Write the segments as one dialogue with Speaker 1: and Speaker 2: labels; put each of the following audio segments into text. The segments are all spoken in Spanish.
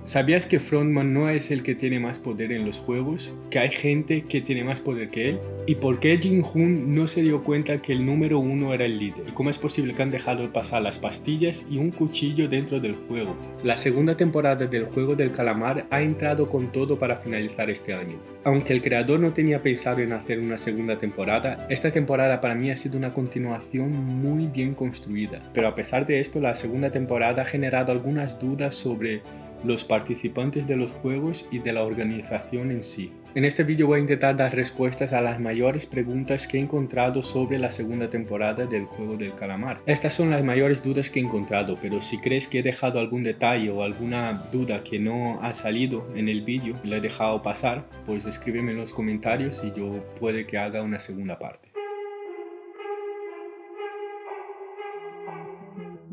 Speaker 1: ¿Sabías que Frontman no es el que tiene más poder en los juegos? ¿Que hay gente que tiene más poder que él? ¿Y por qué Jin-Hoon no se dio cuenta que el número 1 era el líder? ¿Y cómo es posible que han dejado pasar las pastillas y un cuchillo dentro del juego? La segunda temporada del Juego del Calamar ha entrado con todo para finalizar este año. Aunque el creador no tenía pensado en hacer una segunda temporada, esta temporada para mí ha sido una continuación muy bien construida. Pero a pesar de esto, la segunda temporada ha generado algunas dudas sobre los participantes de los juegos y de la organización en sí. En este vídeo voy a intentar dar respuestas a las mayores preguntas que he encontrado sobre la segunda temporada del Juego del Calamar. Estas son las mayores dudas que he encontrado, pero si crees que he dejado algún detalle o alguna duda que no ha salido en el vídeo y lo he dejado pasar, pues escríbeme en los comentarios y yo puede que haga una segunda parte.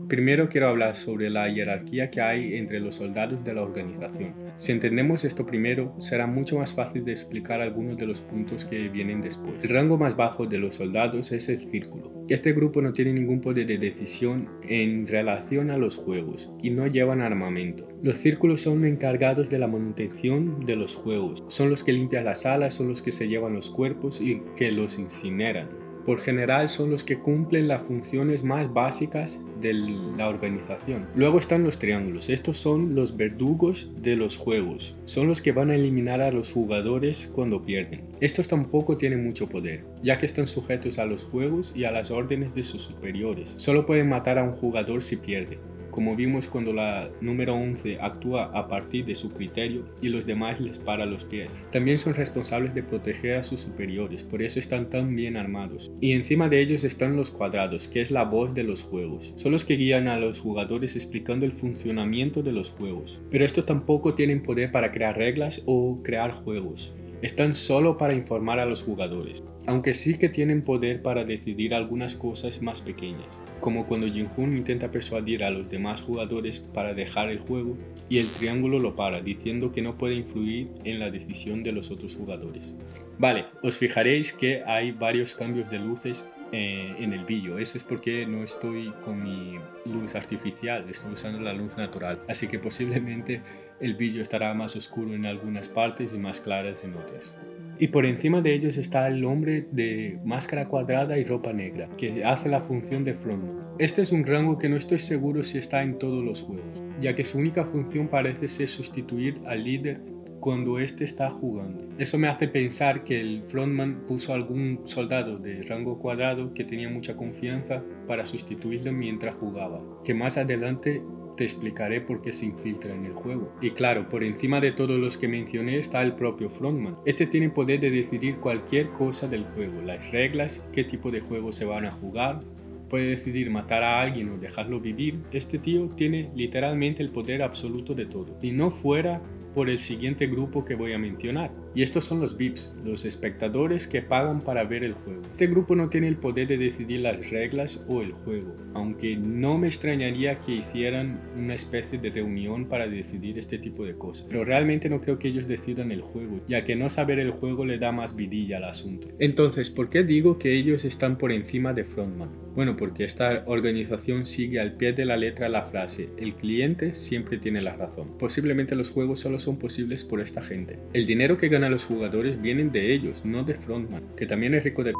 Speaker 1: Primero quiero hablar sobre la jerarquía que hay entre los soldados de la organización. Si entendemos esto primero, será mucho más fácil de explicar algunos de los puntos que vienen después. El rango más bajo de los soldados es el círculo. Este grupo no tiene ningún poder de decisión en relación a los juegos y no llevan armamento. Los círculos son encargados de la manutención de los juegos. Son los que limpian las salas, son los que se llevan los cuerpos y que los incineran. Por general son los que cumplen las funciones más básicas de la organización. Luego están los triángulos. Estos son los verdugos de los juegos. Son los que van a eliminar a los jugadores cuando pierden. Estos tampoco tienen mucho poder, ya que están sujetos a los juegos y a las órdenes de sus superiores. Solo pueden matar a un jugador si pierde, como vimos cuando la número 11 actúa a partir de su criterio y los demás les para los pies. También son responsables de proteger a sus superiores, por eso están tan bien armados. Y encima de ellos están los cuadrados, que es la voz de los juegos. Son los que guían a los jugadores explicando el funcionamiento de los juegos. Pero estos tampoco tienen poder para crear reglas o crear juegos. Están solo para informar a los jugadores, aunque sí que tienen poder para decidir algunas cosas más pequeñas, como cuando Jin-Hoon intenta persuadir a los demás jugadores para dejar el juego y el triángulo lo para, diciendo que no puede influir en la decisión de los otros jugadores. Vale, os fijaréis que hay varios cambios de luces en el vídeo. Eso es porque no estoy con mi luz artificial, estoy usando la luz natural, así que posiblemente el vídeo estará más oscuro en algunas partes y más claras en otras. Y por encima de ellos está el hombre de máscara cuadrada y ropa negra, que hace la función de frontman. Este es un rango que no estoy seguro si está en todos los juegos, ya que su única función parece ser sustituir al líder cuando éste está jugando. Eso me hace pensar que el frontman puso a algún soldado de rango cuadrado que tenía mucha confianza para sustituirlo mientras jugaba, que más adelante te explicaré por qué se infiltra en el juego. Y claro, por encima de todos los que mencioné está el propio frontman. Este tiene poder de decidir cualquier cosa del juego, las reglas, qué tipo de juego se van a jugar, puede decidir matar a alguien o dejarlo vivir. Este tío tiene literalmente el poder absoluto de todo. Y no fuera por el siguiente grupo que voy a mencionar. Y estos son los VIPs, los espectadores que pagan para ver el juego. Este grupo no tiene el poder de decidir las reglas o el juego, aunque no me extrañaría que hicieran una especie de reunión para decidir este tipo de cosas. Pero realmente no creo que ellos decidan el juego, ya que no saber el juego le da más vidilla al asunto. Entonces, ¿por qué digo que ellos están por encima de Frontman? Bueno, porque esta organización sigue al pie de la letra la frase: el cliente siempre tiene la razón. Posiblemente los juegos solo son posibles por esta gente. El dinero que ganan los jugadores vienen de ellos, no de Frontman, que también es rico de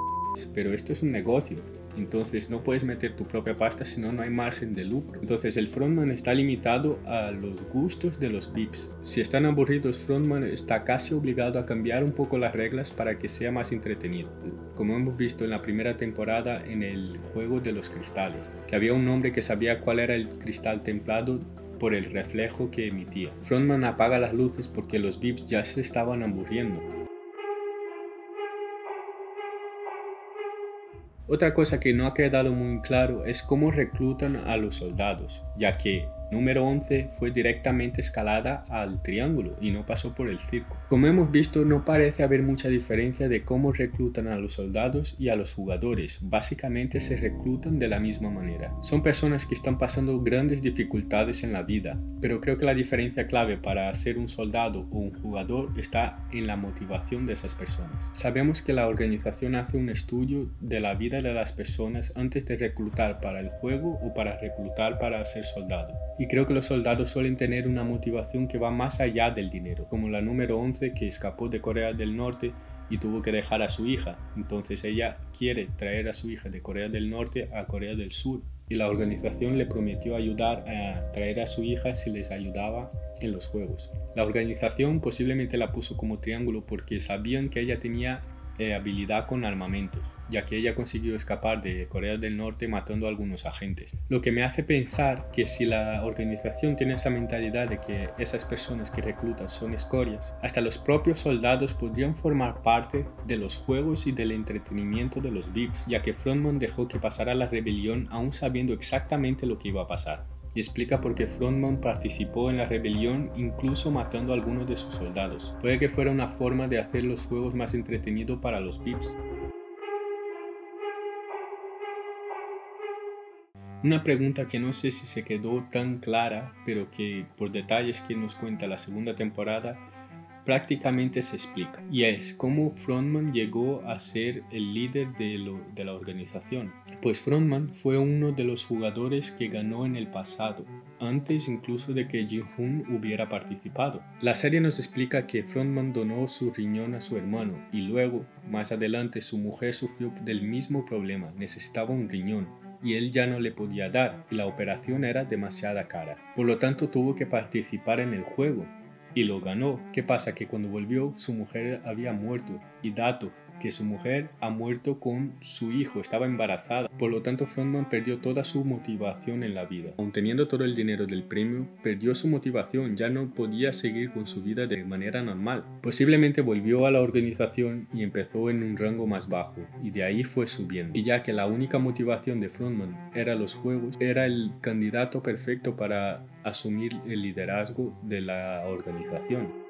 Speaker 1: pero esto es un negocio. Entonces no puedes meter tu propia pasta si no hay margen de lucro. Entonces el frontman está limitado a los gustos de los VIPs. Si están aburridos, frontman está casi obligado a cambiar un poco las reglas para que sea más entretenido. Como hemos visto en la primera temporada en el juego de los cristales, que había un hombre que sabía cuál era el cristal templado por el reflejo que emitía. Frontman apaga las luces porque los VIPs ya se estaban aburriendo. Otra cosa que no ha quedado muy claro es cómo reclutan a los soldados, ya que número 11 fue directamente escalada al triángulo y no pasó por el circo. Como hemos visto, no parece haber mucha diferencia de cómo reclutan a los soldados y a los jugadores. Básicamente se reclutan de la misma manera. Son personas que están pasando grandes dificultades en la vida, pero creo que la diferencia clave para ser un soldado o un jugador está en la motivación de esas personas. Sabemos que la organización hace un estudio de la vida de las personas antes de reclutar para el juego o para reclutar para ser soldado. Y creo que los soldados suelen tener una motivación que va más allá del dinero, como la número 11 que escapó de Corea del Norte y tuvo que dejar a su hija. Entonces ella quiere traer a su hija de Corea del Norte a Corea del Sur. Y la organización le prometió ayudar a traer a su hija si les ayudaba en los juegos. La organización posiblemente la puso como triángulo porque sabían que ella tenía habilidad con armamentos, ya que ella consiguió escapar de Corea del Norte matando a algunos agentes. Lo que me hace pensar que si la organización tiene esa mentalidad de que esas personas que reclutan son escorias, hasta los propios soldados podrían formar parte de los juegos y del entretenimiento de los VIPs, ya que Frontman dejó que pasara la rebelión aún sabiendo exactamente lo que iba a pasar. Y explica por qué Frontman participó en la rebelión incluso matando a algunos de sus soldados. Puede que fuera una forma de hacer los juegos más entretenidos para los VIPs. Una pregunta que no sé si se quedó tan clara, pero que por detalles que nos cuenta la segunda temporada, prácticamente se explica, y es cómo Frontman llegó a ser el líder de la organización. Pues Frontman fue uno de los jugadores que ganó en el pasado, antes incluso de que Jin-Hoon hubiera participado. La serie nos explica que Frontman donó su riñón a su hermano y luego, más adelante, su mujer sufrió del mismo problema, necesitaba un riñón y él ya no le podía dar y la operación era demasiada cara. Por lo tanto tuvo que participar en el juego. Y lo ganó. ¿Qué pasa? Que cuando volvió su mujer había muerto. Y dato, que su mujer ha muerto con su hijo, estaba embarazada. Por lo tanto Frontman perdió toda su motivación en la vida. Aun teniendo todo el dinero del premio, perdió su motivación, ya no podía seguir con su vida de manera normal. Posiblemente volvió a la organización y empezó en un rango más bajo, y de ahí fue subiendo. Y ya que la única motivación de Frontman era los juegos, era el candidato perfecto para asumir el liderazgo de la organización.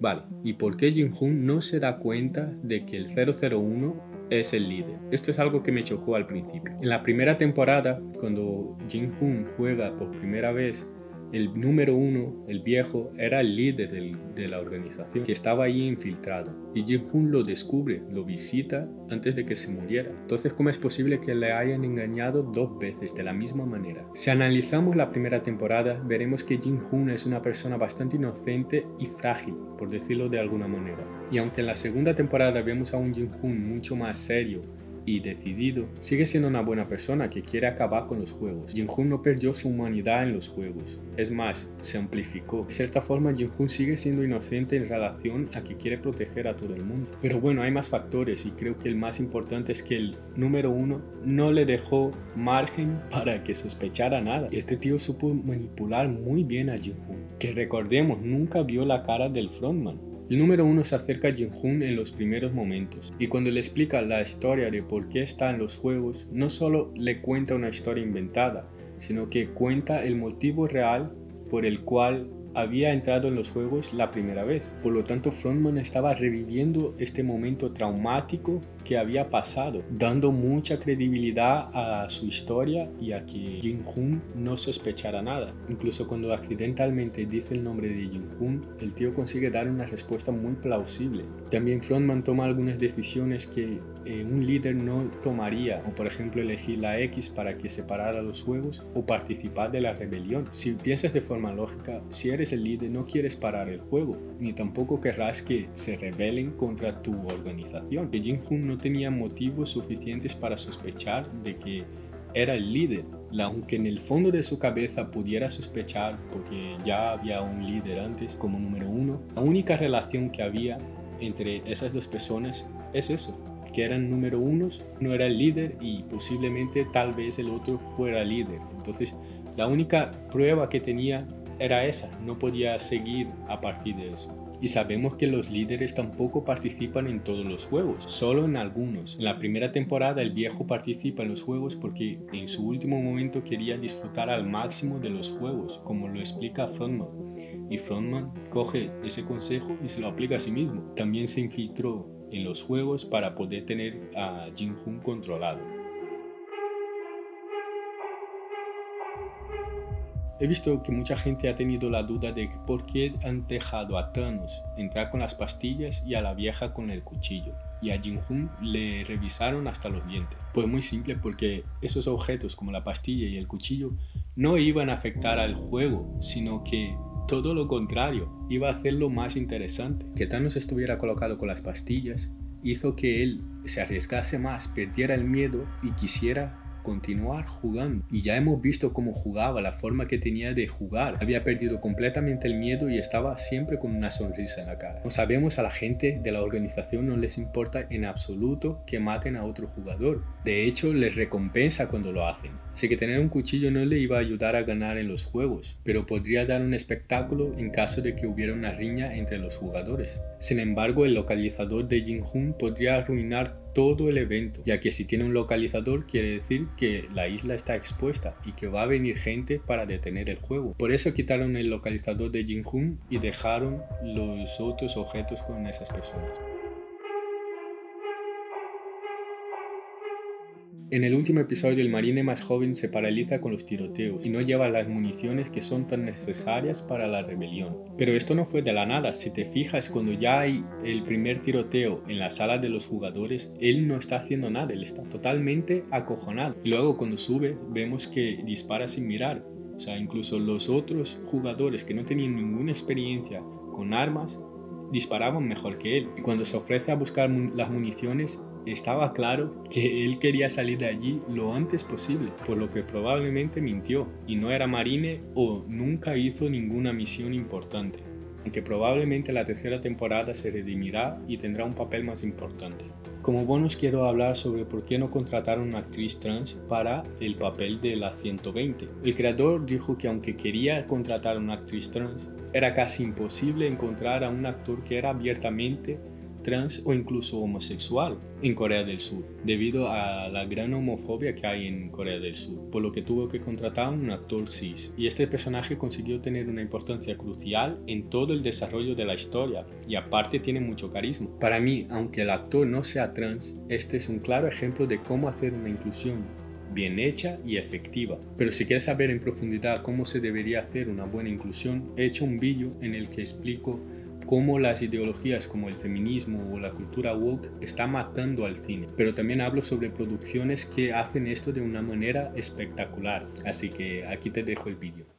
Speaker 1: Vale, ¿y por qué Jin-Hoon no se da cuenta de que el 001 es el líder? Esto es algo que me chocó al principio. En la primera temporada, cuando Jin-Hoon juega por primera vez, el número 1, el viejo, era el líder de la organización, que estaba ahí infiltrado. Y Jin-Hoon lo descubre, lo visita antes de que se muriera. Entonces, ¿cómo es posible que le hayan engañado 2 veces de la misma manera? Si analizamos la primera temporada, veremos que Jin-Hoon es una persona bastante inocente y frágil, por decirlo de alguna manera. Y aunque en la segunda temporada vemos a un Jin-Hoon mucho más serio y decidido, sigue siendo una buena persona que quiere acabar con los juegos. Jin-Hoon no perdió su humanidad en los juegos, es más, se amplificó. De cierta forma, Jin-Hoon sigue siendo inocente en relación a que quiere proteger a todo el mundo. Pero bueno, hay más factores y creo que el más importante es que el número 1 no le dejó margen para que sospechara nada. Este tío supo manipular muy bien a Jin-Hoon, que recordemos, nunca vio la cara del Frontman. El número 1 se acerca a Jin-Hoon en los primeros momentos, y cuando le explica la historia de por qué está en los juegos, no solo le cuenta una historia inventada, sino que cuenta el motivo real por el cual había entrado en los juegos la primera vez. Por lo tanto, Frontman estaba reviviendo este momento traumático que había pasado, dando mucha credibilidad a su historia y a que Jin-Hoon no sospechara nada. Incluso cuando accidentalmente dice el nombre de Jin-Hoon, el tío consigue dar una respuesta muy plausible. También Frontman toma algunas decisiones que un líder no tomaría, o por ejemplo elegir la X para que separara los juegos o participar de la rebelión. Si piensas de forma lógica, si eres el líder no quieres parar el juego, ni tampoco querrás que se rebelen contra tu organización. Que Jin-Hoon no tenía motivos suficientes para sospechar de que era el líder, aunque en el fondo de su cabeza pudiera sospechar porque ya había un líder antes como número 1. La única relación que había entre esas dos personas es eso, que eran número 1, no era el líder y posiblemente tal vez el otro fuera líder. Entonces la única prueba que tenía era esa, no podía seguir a partir de eso. Y sabemos que los líderes tampoco participan en todos los juegos, solo en algunos. En la primera temporada el viejo participa en los juegos porque en su último momento quería disfrutar al máximo de los juegos, como lo explica Frontman. Y Frontman coge ese consejo y se lo aplica a sí mismo. También se infiltró en los juegos para poder tener a Jin-Hoon controlado. He visto que mucha gente ha tenido la duda de por qué han dejado a Thanos entrar con las pastillas y a la vieja con el cuchillo, y a Jin-Hoon le revisaron hasta los dientes. Pues muy simple, porque esos objetos como la pastilla y el cuchillo no iban a afectar al juego, sino que todo lo contrario, iba a hacerlo más interesante. Que Thanos estuviera colocado con las pastillas hizo que él se arriesgase más, perdiera el miedo y quisiera continuar jugando. Y ya hemos visto cómo jugaba, la forma que tenía de jugar. Había perdido completamente el miedo y estaba siempre con una sonrisa en la cara. No sabemos, a la gente de la organización no les importa en absoluto que maten a otro jugador. De hecho, les recompensa cuando lo hacen. Así que tener un cuchillo no le iba a ayudar a ganar en los juegos, pero podría dar un espectáculo en caso de que hubiera una riña entre los jugadores. Sin embargo, el localizador de Jin-Hoon podría arruinar todo el evento, ya que si tiene un localizador quiere decir que la isla está expuesta y que va a venir gente para detener el juego. Por eso quitaron el localizador de Jin-Hoon y dejaron los otros objetos con esas personas. En el último episodio, el marine más joven se paraliza con los tiroteos y no lleva las municiones que son tan necesarias para la rebelión. Pero esto no fue de la nada. Si te fijas, cuando ya hay el primer tiroteo en la sala de los jugadores, él no está haciendo nada, él está totalmente acojonado. Y luego cuando sube, vemos que dispara sin mirar. O sea, incluso los otros jugadores que no tenían ninguna experiencia con armas, disparaban mejor que él. Y cuando se ofrece a buscar las municiones, estaba claro que él quería salir de allí lo antes posible, por lo que probablemente mintió y no era marine o nunca hizo ninguna misión importante, aunque probablemente la tercera temporada se redimirá y tendrá un papel más importante. Como bonus quiero hablar sobre por qué no contrataron a una actriz trans para el papel de la 120. El creador dijo que aunque quería contratar a una actriz trans, era casi imposible encontrar a un actor que era abiertamente trans o incluso homosexual en Corea del Sur, debido a la gran homofobia que hay en Corea del Sur, por lo que tuvo que contratar a un actor cis. Y este personaje consiguió tener una importancia crucial en todo el desarrollo de la historia, y aparte tiene mucho carisma. Para mí, aunque el actor no sea trans, este es un claro ejemplo de cómo hacer una inclusión bien hecha y efectiva. Pero si quieres saber en profundidad cómo se debería hacer una buena inclusión, he hecho un vídeo en el que explico cómo las ideologías como el feminismo o la cultura woke están matando al cine. Pero también hablo sobre producciones que hacen esto de una manera espectacular. Así que aquí te dejo el vídeo.